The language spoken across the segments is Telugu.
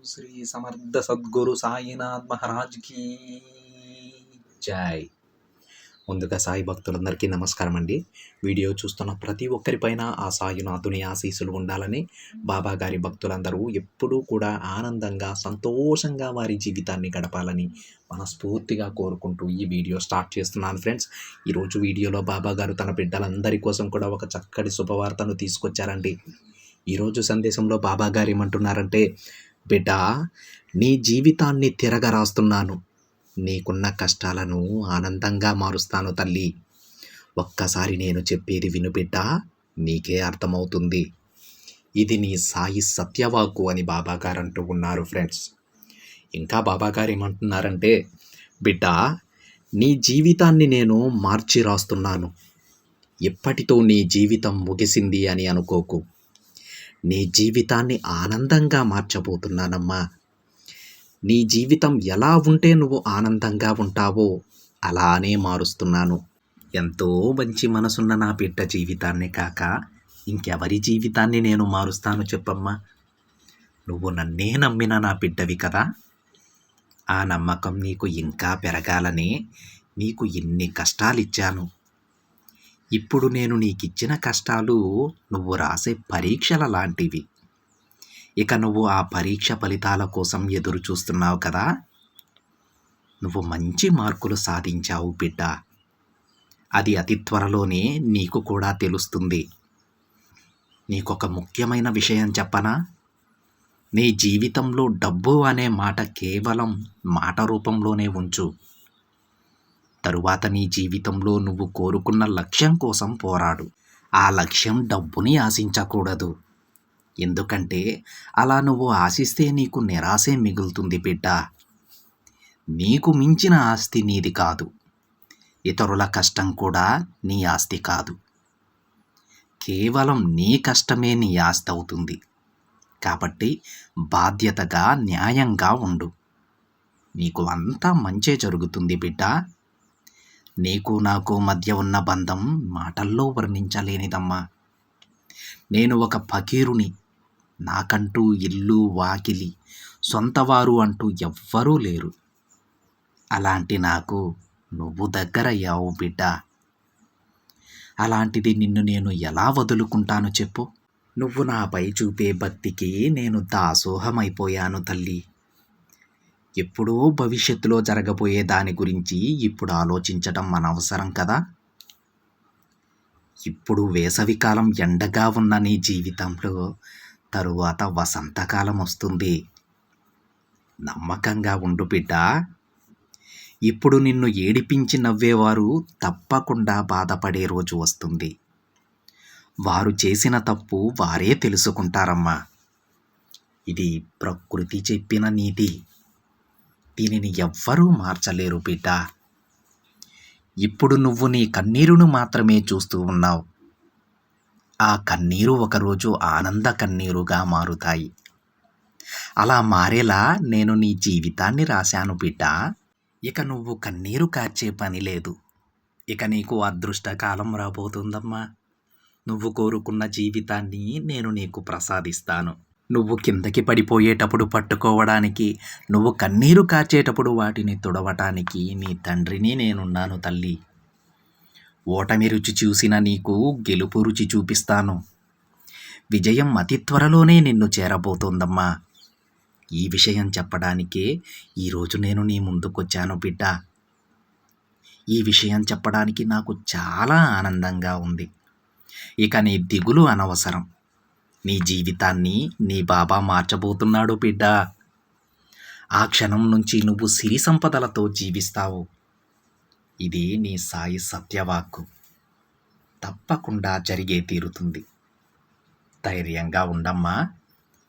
శ్రీ సమర్థ సద్గురు సాయినాథ్ మహారాజ్ కి జై. ముందుగా సాయి భక్తులందరికీ నమస్కారం అండి. వీడియో చూస్తున్న ప్రతి ఒక్కరిపైన ఆ సాయినాథుని ఆశీస్సులు ఉండాలని, బాబా గారి భక్తులందరూ ఎప్పుడూ కూడా ఆనందంగా సంతోషంగా వారి జీవితాన్ని గడపాలని మనస్ఫూర్తిగా కోరుకుంటూ ఈ వీడియో స్టార్ట్ చేస్తున్నాను ఫ్రెండ్స్. ఈరోజు వీడియోలో బాబా గారు తన బిడ్డలందరి కోసం కూడా ఒక చక్కటి శుభవార్తను తీసుకొచ్చారండి. ఈరోజు సందేశంలో బాబా గారు ఏమంటున్నారంటే, బిడ్డ, నీ జీవితాన్ని తిరగరాస్తున్నాను, నీకున్న కష్టాలను ఆనందంగా మారుస్తాను తల్లి. ఒక్కసారి నేను చెప్పేది విను బిడ్డ, నీకే అర్థమవుతుంది. ఇది నీ సాయి సత్యవాక్కు అని బాబాగారు అంటూ ఉన్నారు ఫ్రెండ్స్. ఇంకా బాబాగారు ఏమంటున్నారంటే, బిడ్డ, నీ జీవితాన్ని నేను మార్చి రాస్తున్నాను. ఎప్పటితో నీ జీవితం ముగిసింది అని అనుకోకు. నీ జీవితాన్ని ఆనందంగా మార్చబోతున్నానమ్మా. నీ జీవితం ఎలా ఉంటే నువ్వు ఆనందంగా ఉంటావో అలానే మారుస్తున్నాను. ఎంతో మంచి మనసున్న నా బిడ్డ జీవితాన్ని కాక ఇంకెవరి జీవితాన్ని నేను మారుస్తాను చెప్పమ్మా. నువ్వు నన్నే నమ్మిన నా బిడ్డవి కదా. ఆ నమ్మకం నీకు ఇంకా పెరగాలని నీకు ఎన్ని కష్టాలిచ్చాను. ఇప్పుడు నేను నీకిచ్చిన కష్టాలు నువ్వు రాసే పరీక్షల లాంటివి. ఇక నువ్వు ఆ పరీక్ష ఫలితాల కోసం ఎదురు చూస్తున్నావు కదా. నువ్వు మంచి మార్కులు సాధించావు బిడ్డ. అది అతి త్వరలోనే నీకు కూడా తెలుస్తుంది. నీకొక ముఖ్యమైన విషయం చెప్పనా. నీ జీవితంలో డబ్బు అనే మాట కేవలం మాట రూపంలోనే ఉంచు. తరువాత నీ జీవితంలో నువ్వు కోరుకున్న లక్ష్యం కోసం పోరాడు. ఆ లక్ష్యం డబ్బుని ఆశించకూడదు. ఎందుకంటే అలా నువ్వు ఆశిస్తే నీకు నిరాశే మిగులుతుంది బిడ్డ. నీకు మించిన ఆస్తి నీది కాదు. ఇతరుల కష్టం కూడా నీ ఆస్తి కాదు. కేవలం నీ కష్టమే నీ ఆస్తి అవుతుంది. కాబట్టి బాధ్యతగా, న్యాయంగా ఉండు. నీకు అంతా మంచే జరుగుతుంది బిడ్డ. నీకు నాకు మధ్య ఉన్న బంధం మాటల్లో వర్ణించలేనిదమ్మా. నేను ఒక ఫకీరుని. నాకంటూ ఇల్లు, వాకిలి, సొంతవారు అంటూ ఎవ్వరూ లేరు. అలాంటి నాకు నువ్వు దగ్గరయ్యావు బిడ్డ. అలాంటిది నిన్ను నేను ఎలా వదులుకుంటాను చెప్పు. నువ్వు నాపై చూపే భక్తికి నేను దాసోహమైపోయాను తల్లి. ఎప్పుడో భవిష్యత్తులో జరగబోయే దాని గురించి ఇప్పుడు ఆలోచించటం మన అవసరం కదా. ఇప్పుడు వేసవికాలం ఎండగా ఉన్న నీ జీవితంలో తరువాత వసంతకాలం వస్తుంది. నమ్మకంగా ఉండు బిడ్డ. ఇప్పుడు నిన్ను ఏడిపించి నవ్వేవారు తప్పకుండా బాధపడే రోజు వస్తుంది. వారు చేసిన తప్పు వారే తెలుసుకుంటారమ్మా. ఇది ప్రకృతి చెప్పిన నీతి. దీనిని ఎవ్వరూ మార్చలేరు బిడ్డ. ఇప్పుడు నువ్వు నీ కన్నీరును మాత్రమే చూస్తూ ఉన్నావు. ఆ కన్నీరు ఒకరోజు ఆనంద కన్నీరుగా మారుతాయి. అలా మారేలా నేను నీ జీవితాన్ని రాశాను బిడ్డ. ఇక నువ్వు కన్నీరు కార్చే పని లేదు. ఇక నీకు అదృష్టకాలం రాబోతుందమ్మా. నువ్వు కోరుకున్న జీవితాన్ని నేను నీకు ప్రసాదిస్తాను. నువ్వు కిందకి పడిపోయేటప్పుడు పట్టుకోవడానికి, నువ్వు కన్నీరు కార్చేటప్పుడు వాటిని తుడవటానికి నీ తండ్రిని నేనున్నాను తల్లి. ఓటమి రుచి చూసిన నీకు గెలుపు రుచి చూపిస్తాను. విజయం అతి త్వరలోనే నిన్ను చేరబోతోందమ్మా. ఈ విషయం చెప్పడానికే ఈరోజు నేను నీ ముందుకొచ్చాను బిడ్డ. ఈ విషయం చెప్పడానికి నాకు చాలా ఆనందంగా ఉంది. ఇక నీ దిగులు అనవసరం. నీ జీవితాన్ని నీ బాబా మార్చబోతున్నాడు బిడ్డ. ఆ క్షణం నుంచి నువ్వు సిరి సంపదలతో జీవిస్తావు. ఇది నీ సాయి సత్యవాక్కు. తప్పకుండా జరిగే తీరుతుంది. ధైర్యంగా ఉండమ్మా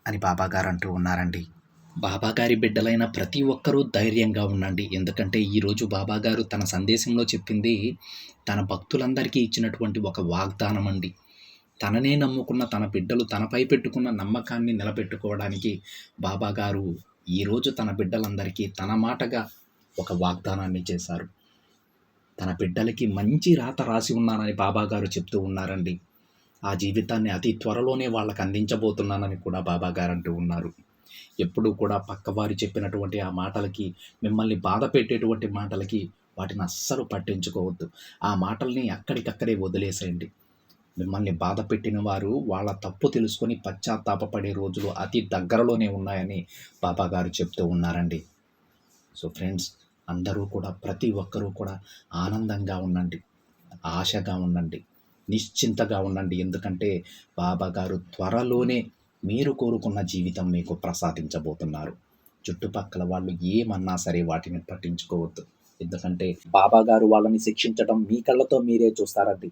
అని బాబాగారు అంటూ ఉన్నారండి. బాబాగారి బిడ్డలైన ప్రతి ఒక్కరూ ధైర్యంగా ఉండండి. ఎందుకంటే ఈరోజు బాబాగారు తన సందేశంలో చెప్పింది తన భక్తులందరికీ ఇచ్చినటువంటి ఒక వాగ్దానం అండి. తననే నమ్ముకున్న తన బిడ్డలు తనపై పెట్టుకున్న నమ్మకాన్ని నిలబెట్టుకోవడానికి బాబాగారు ఈరోజు తన బిడ్డలందరికీ తన మాటగా ఒక వాగ్దానాన్ని చేశారు. తన బిడ్డలకి మంచి రాత రాసి ఉన్నానని బాబాగారు చెప్తూ ఉన్నారండి. ఆ జీవితాన్ని అతి త్వరలోనే వాళ్ళకి అందించబోతున్నానని కూడా బాబాగారు అంటూ ఉన్నారు. ఎప్పుడూ కూడా పక్కవారు చెప్పినటువంటి ఆ మాటలకి, మిమ్మల్ని బాధ పెట్టేటువంటి మాటలకి వాటిని అస్సలు పట్టించుకోవద్దు. ఆ మాటల్ని అక్కడికక్కడే వదిలేసేయండి. మిమ్మల్ని బాధ పెట్టిన వారు వాళ్ళ తప్పు తెలుసుకొని పశ్చాత్తాపపడే రోజులు అతి దగ్గరలోనే ఉన్నాయని బాబాగారు చెప్తూ ఉన్నారండి. సో ఫ్రెండ్స్, అందరూ కూడా ప్రతి ఒక్కరూ కూడా ఆనందంగా ఉండండి, ఆశగా ఉండండి, నిశ్చింతగా ఉండండి. ఎందుకంటే బాబాగారు త్వరలోనే మీరు కోరుకున్న జీవితం మీకు ప్రసాదించబోతున్నారు. చుట్టుపక్కల వాళ్ళు ఏమన్నా సరే వాటిని పట్టించుకోవద్దు. ఎందుకంటే బాబాగారు వాళ్ళని శిక్షించడం మీ కళ్ళతో మీరే చూస్తారండి.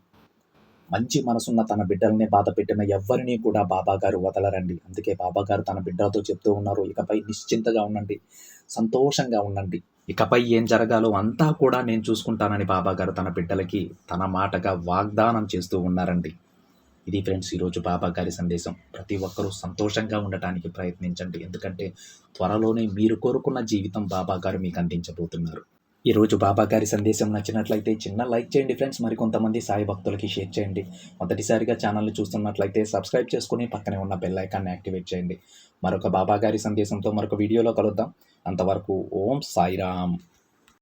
మంచి మనసున్న తన బిడ్డల్ని బాధపెట్టిన ఎవ్వరిని కూడా బాబాగారు వదలరండి. అందుకే బాబాగారు తన బిడ్డలతో చెప్తూ ఉన్నారు, ఇకపై నిశ్చింతగా ఉండండి, సంతోషంగా ఉండండి. ఇకపై ఏం జరగాలో అంతా కూడా నేను చూసుకుంటానని బాబాగారు తన బిడ్డలకి తన మాటగా వాగ్దానం చేస్తూ ఉన్నారండి. ఇది ఫ్రెండ్స్ ఈరోజు బాబాగారి సందేశం. ప్రతి ఒక్కరూ సంతోషంగా ఉండటానికి ప్రయత్నించండి. ఎందుకంటే త్వరలోనే మీరు కోరుకున్న జీవితం బాబాగారు మీకు అందించబోతున్నారు. ఈరోజు బాబాగారి సందేశం నచ్చినట్లయితే చిన్న లైక్ చేయండి ఫ్రెండ్స్. మరికొంతమంది సాయి భక్తులకి షేర్ చేయండి. మొదటిసారిగా ఛానల్ని చూస్తున్నట్లయితే సబ్స్క్రైబ్ చేసుకుని పక్కనే ఉన్న బెల్ ఐకాన్ని యాక్టివేట్ చేయండి. మరొక బాబాగారి సందేశంతో మరొక వీడియోలో కలుద్దాం. అంతవరకు ఓం సాయిరామ్.